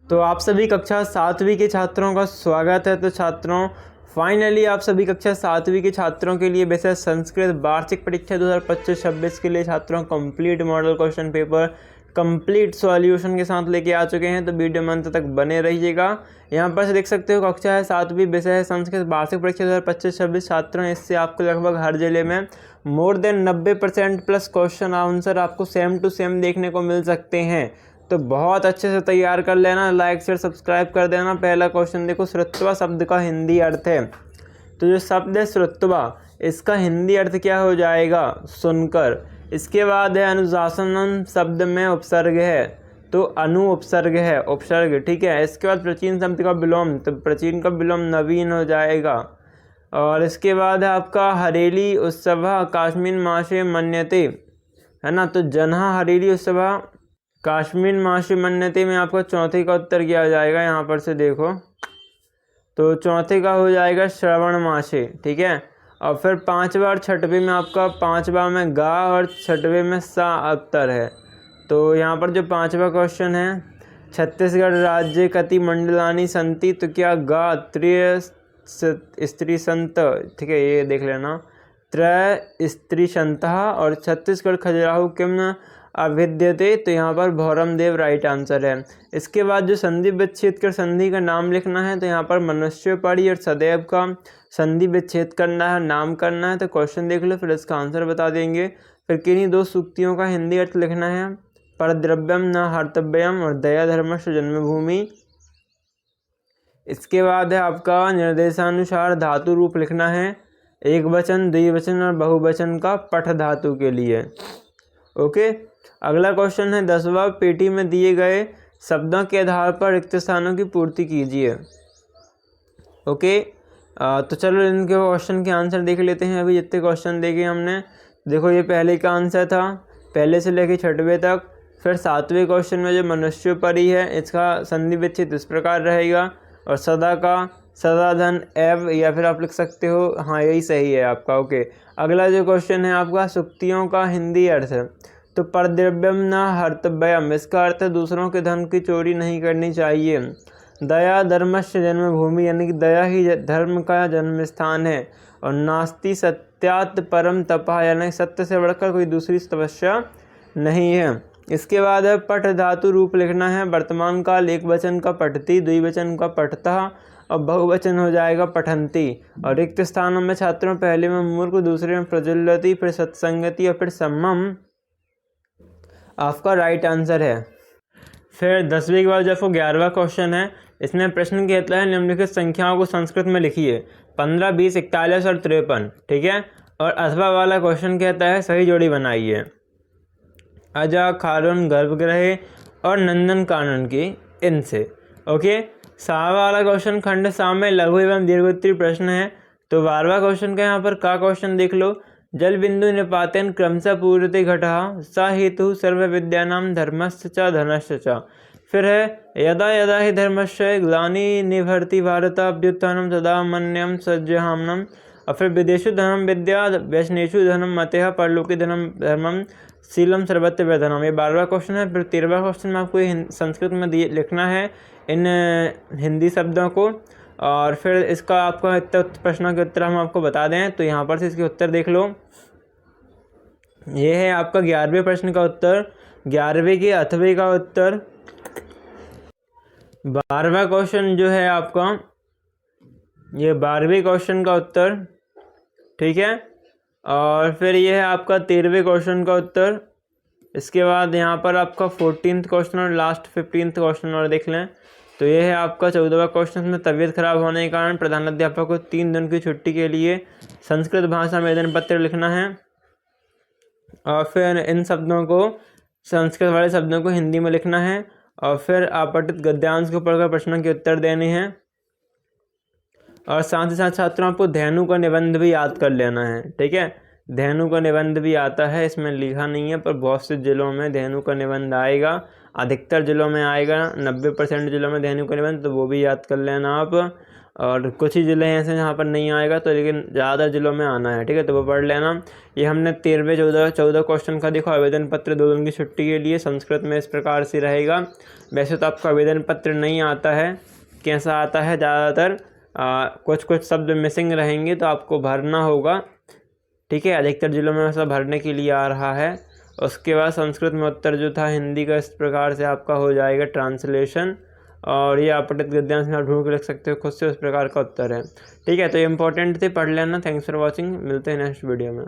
तो आप सभी कक्षा 7वीं के छात्रों का स्वागत है। तो छात्रों, फाइनली आप सभी कक्षा 7वीं के छात्रों के लिए विषय संस्कृत वार्षिक परीक्षा 2025-26 के लिए छात्रों complete model question paper complete solution के साथ लेके आ चुके हैं। तो वीडियो में अंत तक बने रहिएगा। यहाँ पर से देख सकते हो कक्षा है 7वीं, विषय है संस्कृत वार्षिक परीक्षा 2025-26 छात्रों। इससे आपको लगभग हर जिले में more than 90% plus question answer आपको सेम टू सेम देखने को मिल सकते हैं। तो बहुत अच्छे से तैयार कर लेना, लाइक शेयर सब्सक्राइब कर देना। पहला क्वेश्चन देखो, श्रुत्वा शब्द का हिंदी अर्थ है। तो जो शब्द है श्रुत्वा, इसका हिंदी अर्थ क्या हो जाएगा? सुनकर। इसके बाद है अनुशासनम, शब्द में उपसर्ग है तो अनु उपसर्ग है, उपसर्ग, ठीक है। इसके बाद प्राचीन शब्द का विलोम, तो प्राचीन का विलोम नवीन हो जाएगा। और इसके बाद है आपका हरेली उत्सव काश्मीर मासे मन्यते, है ना। तो जनहा हरेली उत्सव काश्मीर मासे मन्यते में आपका चौथे का उत्तर क्या हो जाएगा? यहाँ पर से देखो, तो चौथे का हो जाएगा श्रवण मासे, ठीक है। और फिर पांचवा और छठवें में आपका पांचवा में गा और छठवें में सा उत्तर है। तो यहाँ पर जो पांचवा क्वेश्चन है, छत्तीसगढ़ राज्य कति मंडलानी संति, तो क्या गा त्रय स्त्री संत, ठीक है, ये देख लेना, त्रय स्त्री संत। और छत्तीसगढ़ खजुराहो किम अभिद्यते, तो यहाँ पर भौरम देव राइट आंसर है। इसके बाद जो संधि विच्छेद कर संधि का नाम लिखना है, तो यहाँ पर मनुष्य पढ़ी और सदैव का संधि विच्छेद करना है, नाम करना है। तो क्वेश्चन देख लो, फिर इसका आंसर बता देंगे। फिर किन्हीं दो सूक्तियों का हिंदी अर्थ लिखना है, परद्रव्यम न हर्तव्यम और दया धर्मस्य जन्मभूमि। इसके बाद है आपका निर्देशानुसार धातु रूप लिखना है, एक वचन, द्विवचन और बहुवचन का पठ धातु के लिए। ओके, अगला क्वेश्चन है 10वां, पेटी में दिए गए शब्दों के आधार पर रिक्त स्थानों की पूर्ति कीजिए। ओके, तो चलो इनके क्वेश्चन के आंसर देख लेते हैं। अभी जितने क्वेश्चन देखे हमने, देखो ये पहले का आंसर था, पहले से लेकर छठवें तक। फिर 7वें क्वेश्चन में जो मनुष्य परी है, इसका संधि विच्छेद इस प्रकार रहेगा। और सदा का सदाधन एव, या फिर आप लिख सकते हो, हाँ यही सही है आपका। ओके, अगला जो क्वेश्चन है आपका सुक्तियों का हिंदी अर्थ है, तो परद्रव्यम न हर्तव्यम, इसका अर्थ है दूसरों के धन की चोरी नहीं करनी चाहिए। दया धर्मस्य जन्मभूमि, यानी कि दया ही धर्म का जन्म स्थान है। और नास्ति सत्यात परम तपः, यानी सत्य से बढ़कर कोई दूसरी तपस्या नहीं है। इसके बाद है पठ धातु रूप लिखना है, वर्तमान काल एक वचन का पठती, द्विवचन का पठता और बहुवचन हो जाएगा पठंती। और रिक्त स्थानों में छात्रों, पहले में मूर्ख, दूसरे में प्रज्वलति, फिर सत्संगति और फिर सम्मम आपका राइट आंसर है। फिर 10वीं के बाद जो 11वां क्वेश्चन है, इसमें प्रश्न कहता है निम्नलिखित संख्याओं को संस्कृत में लिखिए, 15, 20, 41 और 53, ठीक है। और 8वां वाला क्वेश्चन कहता है सही जोड़ी बनाइए। अजा खारुन गर्भगृह और नंदन कानन की इनसे। ओके, 7वां वाला क्वेश्चन खंड 7 में लघु एवं दीर्घोत्तरीय प्रश्न है। तो 12वां क्वेश्चन का यहाँ पर का क्वेश्चन देख लो, जल बिंदु निपातेन क्रमशः पूर्वते घटः सा हेतु सर्व विद्यानाम धर्मस्य च धनस्य च। फिर है यदा यदा ही धर्मस्य ग्लानि निभर्ति भारत अभ्युत्थानम तदा मन्यम सज्जहामनम। और फिर विदेशु धर्म विद्या व्यसनेशु धर्म मतः परलोकी धर्म धर्मम शीलम सर्वत्र वेधनम, ये 12वां क्वेश्चन है। फिर 13वां क्वेश्चन में आपको संस्कृत में लिखना है इन हिंदी शब्दों को। और फिर इसका आपका प्रश्नों के उत्तर हम आपको बता दें, तो यहाँ पर से इसके उत्तर देख लो। ये है आपका 11वें प्रश्न का उत्तर, 11वें के 8वें का उत्तर। 12वां क्वेश्चन जो है आपका, ये 12वें क्वेश्चन का उत्तर, ठीक है। और फिर ये है आपका 13वें क्वेश्चन का उत्तर। इसके बाद यहाँ पर आपका 14th क्वेश्चन और लास्ट 15th क्वेश्चन और देख लें। तो ये है आपका 14वां क्वेश्चन में तबीयत खराब होने के कारण प्रधानाध्यापक को 3 दिन की छुट्टी के लिए संस्कृत भाषा में आवेदन पत्र लिखना है। और फिर इन शब्दों को, संस्कृत वाले शब्दों को हिंदी में लिखना है। और फिर आपतित गद्यांश को पढ़कर प्रश्नों के उत्तर देने हैं। और साथ ही साथ छात्रों आपको धेनु का निबंध भी याद कर लेना है, ठीक है। धेनु का निबंध भी आता है, इसमें लिखा नहीं है, पर बहुत से जिलों में धेनु का निबंध आएगा, अधिकतर जिलों में आएगा, 90% जिलों में धेनु का निबंध, तो वो भी याद कर लेना आप। और कुछ ही ज़िले हैं ऐसे जहाँ पर नहीं आएगा, तो लेकिन ज़्यादा जिलों में आना है, ठीक है, तो वो पढ़ लेना। ये हमने 13वें 14 क्वेश्चन का देखो। आवेदन पत्र 2 दिन की छुट्टी के लिए संस्कृत में इस प्रकार से रहेगा। वैसे तो आपका आवेदन पत्र नहीं आता है, कैसा आता है, ज़्यादातर कुछ कुछ शब्द मिसिंग रहेंगे, तो आपको भरना होगा, ठीक है। अधिकतर जिलों में ऐसा भरने के लिए आ रहा है। उसके बाद संस्कृत में उत्तर जो था हिंदी का, इस प्रकार से आपका हो जाएगा ट्रांसलेशन, और ये आप पठित गद्यांश में आप ढूंढ के लिख सकते हो खुद से, उस प्रकार का उत्तर है, ठीक है। तो ये इंपॉर्टेंट थे, पढ़ लेना। थैंक्स फॉर वॉचिंग, मिलते हैं नेक्स्ट वीडियो में।